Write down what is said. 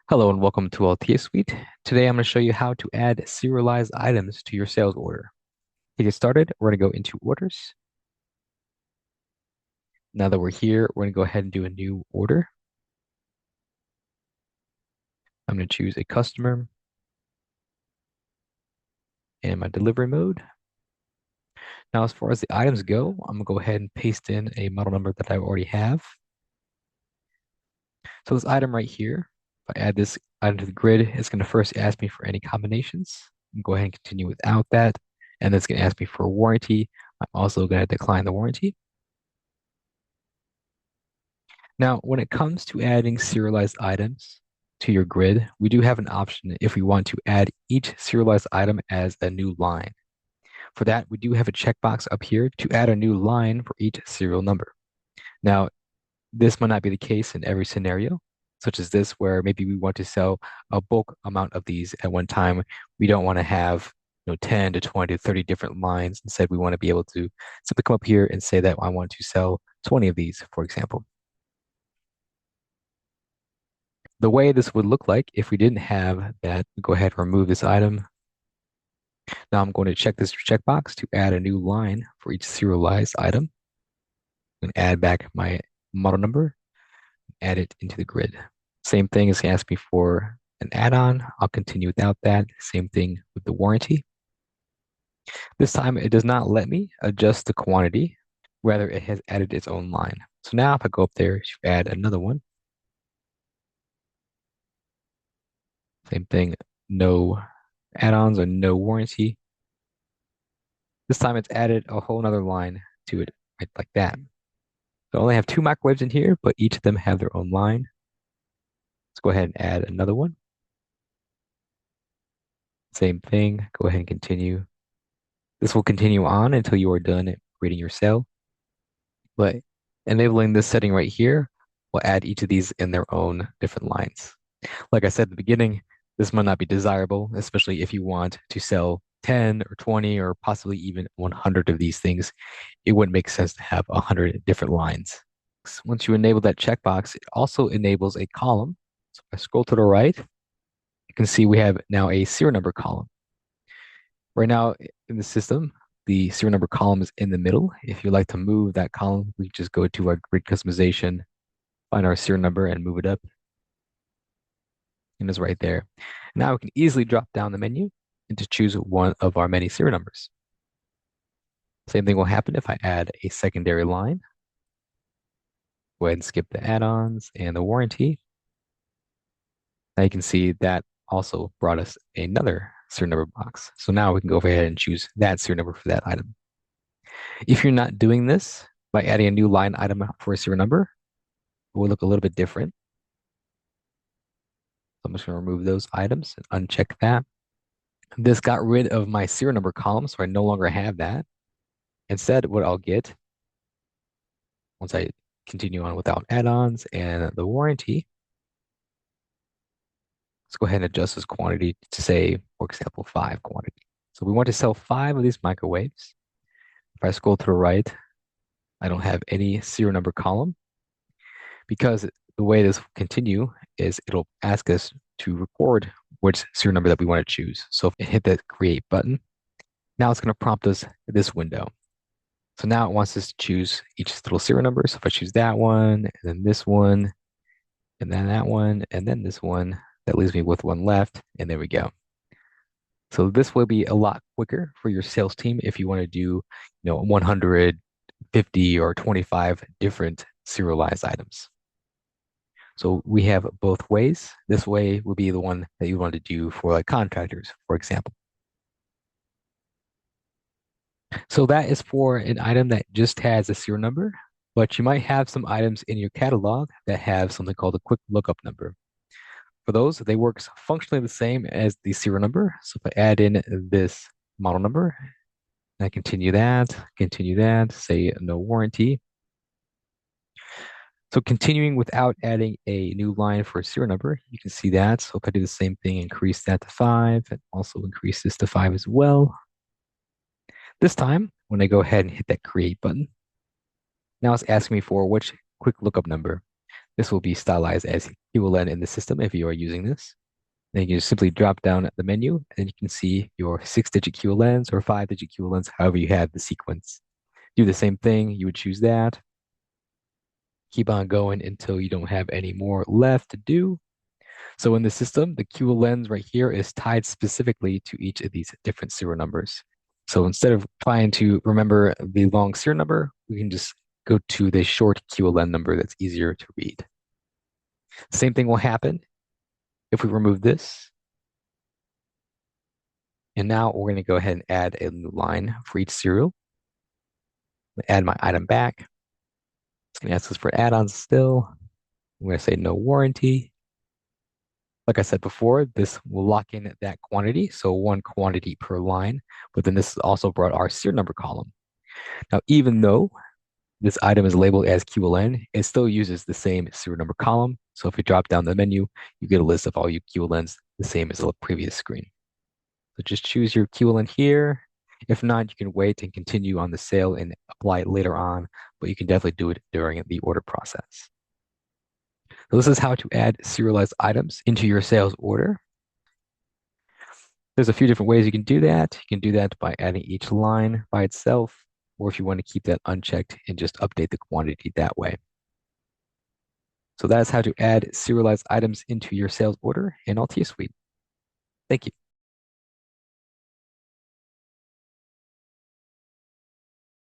Hello and welcome to AltheaSuite. Today I'm going to show you how to add serialized items to your sales order. To get started, we're going to go into orders. Now that we're here, we're going to go ahead and do a new order. I'm going to choose a customer and my delivery mode. Now, as far as the items go, I'm going to go ahead and paste in a model number that I already have. So this item right here, if I add this item to the grid, it's going to first ask me for any combinations. Go ahead and continue without that. And then it's going to ask me for a warranty. I'm also going to decline the warranty. Now, when it comes to adding serialized items to your grid, we do have an option if we want to add each serialized item as a new line. For that, we do have a checkbox up here to add a new line for each serial number. Now, this might not be the case in every scenario, such as this, where maybe we want to sell a bulk amount of these at one time. We don't want to have 10 to 20 to 30 different lines. Instead, we want to be able to simply come up here and say that I want to sell 20 of these, for example. The way this would look like if we didn't have that, go ahead and remove this item. Now I'm going to check this checkbox to add a new line for each serialized item and add back my model number, add it into the grid. Same thing as ask me for an add-on. I'll continue without that. Same thing with the warranty. This time it does not let me adjust the quantity. Rather, it has added its own line. So now if I go up there to add another one, same thing, no add-ons or no warranty. This time it's added a whole nother line to it, right like that. So I only have two microwaves in here, but each of them have their own line. Let's go ahead and add another one. Same thing, go ahead and continue. This will continue on until you are done creating your cell. But enabling this setting right here will add each of these in their own different lines. Like I said at the beginning, this might not be desirable, especially if you want to sell 10 or 20 or possibly even 100 of these things. It wouldn't make sense to have 100 different lines. Once you enable that checkbox, it also enables a column. So if I scroll to the right, you can see we have now a serial number column. Right now in the system, the serial number column is in the middle. If you'd like to move that column, we just go to our grid customization, find our serial number and move it up. And it's right there. Now we can easily drop down the menu and to choose one of our many serial numbers. Same thing will happen if I add a secondary line. Go ahead and skip the add-ons and the warranty. Now you can see that also brought us another serial number box. So now we can go ahead and choose that serial number for that item. If you're not doing this by adding a new line item for a serial number, it will look a little bit different. So I'm just going to remove those items and uncheck that. This got rid of my serial number column, so I no longer have that. Instead, what I'll get once I continue on without add-ons and the warranty, let's go ahead and adjust this quantity to say, for example, 5 quantity. So we want to sell 5 of these microwaves. If I scroll to the right, I don't have any serial number column because the way this will continue is it'll ask us to record which serial number that we want to choose. So if I hit that create button, now it's going to prompt us this window. So now it wants us to choose each little serial number. So if I choose that one, and then this one, and then that one, and then this one, that leaves me with one left, and there we go. So this will be a lot quicker for your sales team if you want to do, 150 or 25 different serialized items. So we have both ways. This way would be the one that you want to do for like contractors, for example. So that is for an item that just has a serial number, but you might have some items in your catalog that have something called a quick lookup number. For those, they work functionally the same as the serial number. So if I add in this model number, and I continue that, say no warranty. So continuing without adding a new line for a serial number, you can see that. So if I do the same thing, increase that to 5, and also increase this to 5 as well. This time, when I go ahead and hit that create button, now it's asking me for which quick lookup number. This will be stylized as QLN in the system if you are using this. Then you can just simply drop down the menu and you can see your 6-digit QLNs or 5-digit QLNs, however you have the sequence. Do the same thing, you would choose that. Keep on going until you don't have any more left to do. So in the system, the QLNs right here is tied specifically to each of these different serial numbers. So instead of trying to remember the long serial number, we can just go to the short QLN number that's easier to read. Same thing will happen if we remove this. And now we're going to go ahead and add a new line for each serial. Add my item back. It's going to ask us for add-ons still. I'm going to say no warranty. Like I said before, this will lock in that quantity, so one quantity per line, but then this also brought our serial number column. Now, even though this item is labeled as QLN, it still uses the same serial number column. So if you drop down the menu, you get a list of all your QLNs, the same as the previous screen. So just choose your QLN here. If not, you can wait and continue on the sale and apply it later on, but you can definitely do it during the order process. So this is how to add serialized items into your sales order. There's a few different ways you can do that. You can do that by adding each line by itself, or if you want to keep that unchecked and just update the quantity that way. So that's how to add serialized items into your sales order in AltheaSuite. Thank you.